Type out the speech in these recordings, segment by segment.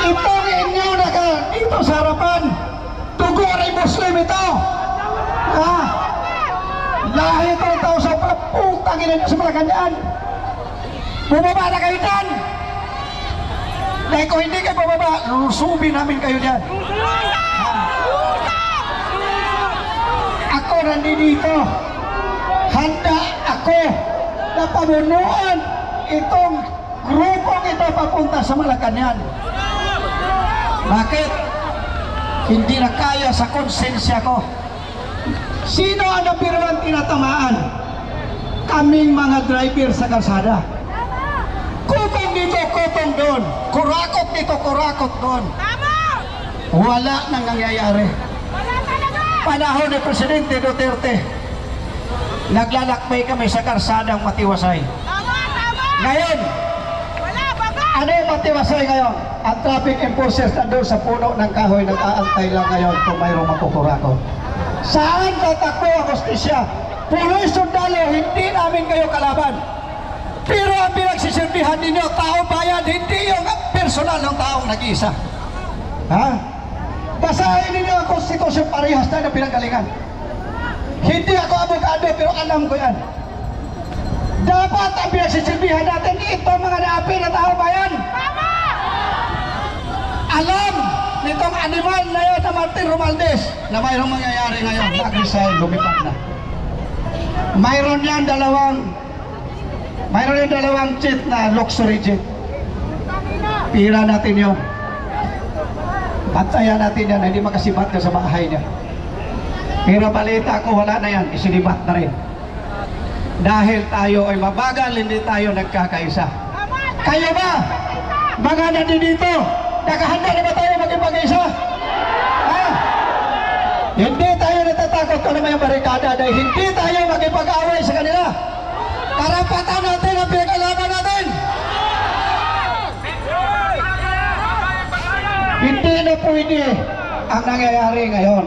Itong inyo dito sa harapan, tugo rin Muslim ito. Ha? Lahi itong tao sa putang ina nyo sa Malacanang. Bumaba na kayo dyan. Dahil kung hindi kayo bumaba, lulusubin namin kayo dyan. Ako nandito. Handa ako na pamunuan itong grupong ito papunta sa Malacanang. Bakit? Hindi na kaya sa konsensya ko. Sino ang nabiruan tinatamaan? Kaming mga driver sa kalsada. Kupang dito, kupang doon. Kurakot dito, kurakot doon. Wala nang nangyayari. Panahon ni Presidente Duterte, naglalakbay kami sa kalsadang matiwasay. Ngayon, ano yung matiwasay ngayon? Ang traffic enforcers na doon sa puno ng kahoy nag-aantay lang ngayon kung mayroong makukurakot. Saan tatakbo ang hostisya? Puloy sundalo, hindi namin kayo kalaban. Pero ang pinagsisilbihan ninyo, taong bayan, hindi yung personal ng taong nag-iisa. Ha? Basahin ninyo ang konstitusyon, parehas tayo na pinanggalingan. Hindi ako abogado, pero alam ko yan. Dapat ang pinagsisilbihan natin, ito mga naapi na taong bayan. Alam nitong animal na yun na Martin Romualdez na mayroong mangyayari ngayon. Nag-resign, lumipat na. Mayroon yan dalawang jet na luxury jet. Pira natin yun. Bantayan natin yan, hindi makasibat na sa bahay niya. Pero balita ko, wala na yan, isinibat na rin. Dahil tayo ay mabagal, hindi tayo nagkakaisa. Kayo ba? Mga nandito, nakahanda na ba tayo maging-mag-isa? Ha? Hindi tayo natatakot kung naman yung barikada dahil hindi tayo maging-pag-away sa kanila. Karapatan natin ang pinag-alaman natin. Hindi na pwede ang nangyayari ngayon.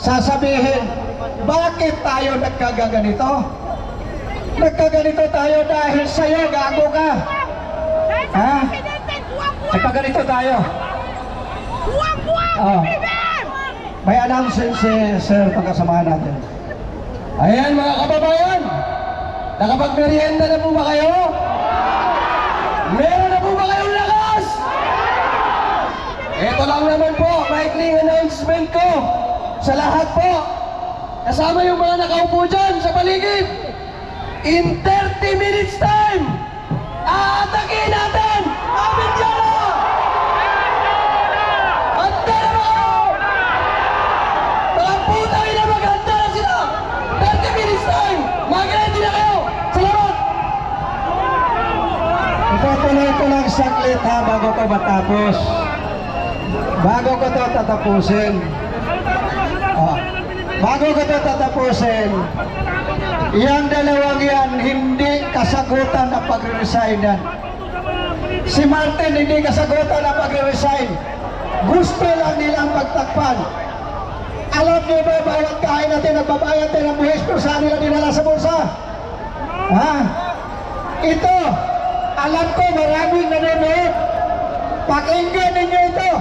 Sasabihin, bakit tayo nagkagaganito? Nagkaganito tayo dahil sa'yo, gago ka. Ha? Nagkaganito tayo. May announcement si Sir pagkasamahan natin. Ayan mga kababayan, nakapagmerienda na po ba kayo? Meron na po ba kayong lakas? Ito lang naman po, maikling announcement ko sa lahat po. Kasama yung mga nakaupo dyan sa paligid. In 30 minutes time, aatakin natin ang Bidyara! Handa na ba kayo? Mga putang ina, maghanda na sila! 30 minutes time! Mag-ready na kayo! Salamat! Itutuloy ko lang saglit ha, bago ko matapos. Bago ko ito tatapusin. Bago ko ito tatapusin, yang dalawang yan, hindi kasagutan na pag-resign yan. Si Martin, hindi kasagutan na pag-resign. Gusto lang nilang pagtakpan. Alam niyo ba, bawat kain natin, nagbabayad tayo ng buhis, pero saan nila dinala sa bulsa? Ha? Ito, alam ko maraming nanonood. Pakinggan ninyo ito.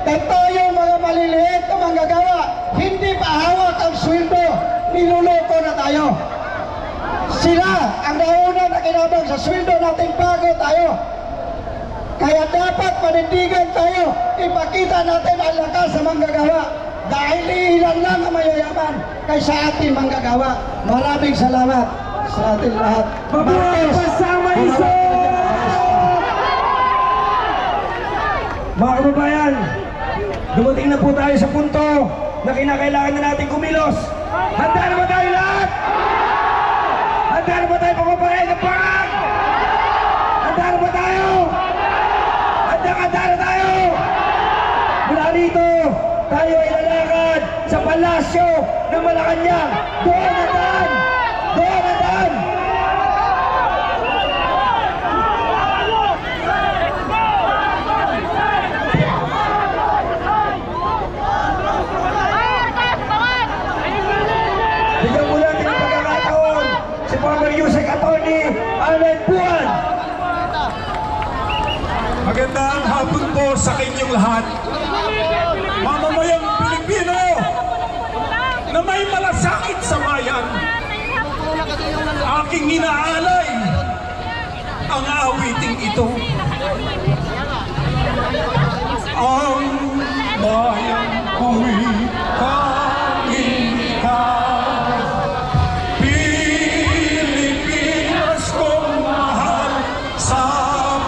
Ito yung mga maliliit na manggagawa. Hindi pa hawak ang sweldo, niluloko na tayo. Sila ang nauna na kinabang sa sweldo natin bago tayo. Kaya dapat panindigan tayo, ipakita natin ang lakas sa manggagawa. Dahil ilan lang ang mayayaman kaysa ating manggagawa. Maraming salamat sa ating lahat. Mabuhay kasama iso! Mga kababayan, dumating na po tayo sa punto na kinakailangan na natin kumilos. Handa na ba tayo lahat? Handa na ba tayo pagpapahay ng parang? Handa na ba tayo? Handa na tayo? Mula dito, tayo ay lalakad sa palasyo ng Malacanang. Doon na daan! Doon na daan! Bigyan mo natin ang pagkakataon si former Yusek Atty. Ahmed Buwan. Magandang Magandang hapon po sa inyong lahat. Mamamayang Pilipino na may malasakit sa bayan. Aking inaalay ang awiting ito. Ang bayan ko'y kaingat. Pilipinas kong mahal sa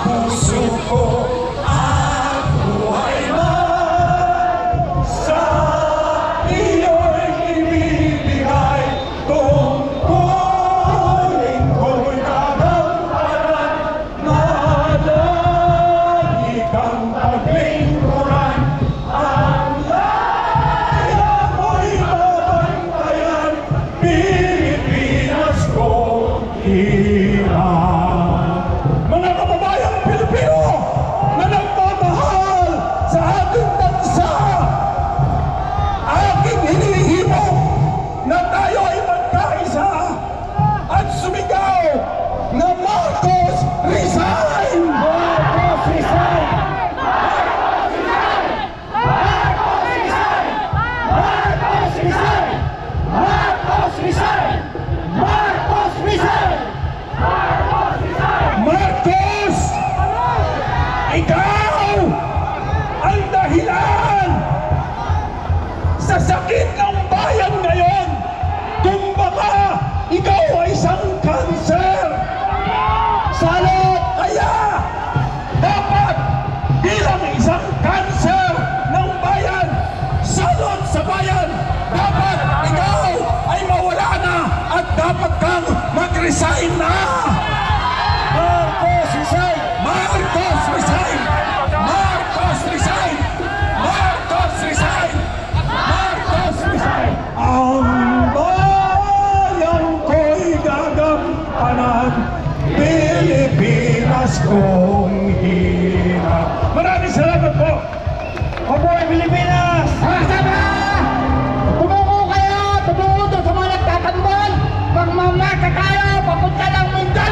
puso ko. At buhay man sa iyo'y ibibigay. Tungkulin ko'y kagampanan na lagi kang paglingkuran. Ang laya mo'y babantayan. Pilipinas kong ina. Mga kababayang Pilipino na nagmamahal sa ating bansa, aking hinihimok na tayo ay magkaisa at sumigaw na Marcos resign! Marcos resign! Marcos resign! Marcos resign! Marcos resign! Marcos! Ikaw ang dahilan sa sakit ng bayan ngayon. Kung baka ikaw ay isang kanser. Salot! Kaya dapat bilang isang kanser ng bayan, salot sa bayan, dapat ikaw ay mawala na at dapat kang mag-resign na. Marcos resign! Marcos resign! Marcos resign! Marcos resign! Marcos resign! Ang bayan ko'y gagampanan, Pilipinas kong hina. Maraming salamat po! Mabuhay Pilipinas! Sama! Tumuko kayo! Tumuko sa mga nagtatambol! Magmamarka tayo! Papunta ng mundo!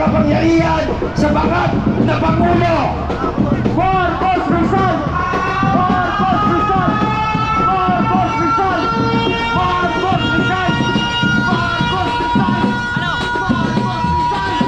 kapangyarihan sa bangat na Pangulo. Marcos Rizal! Marcos Rizal! Marcos Rizal! Marcos Rizal! Marcos Rizal! Ano? Marcos Rizal!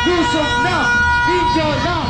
Yusuf na!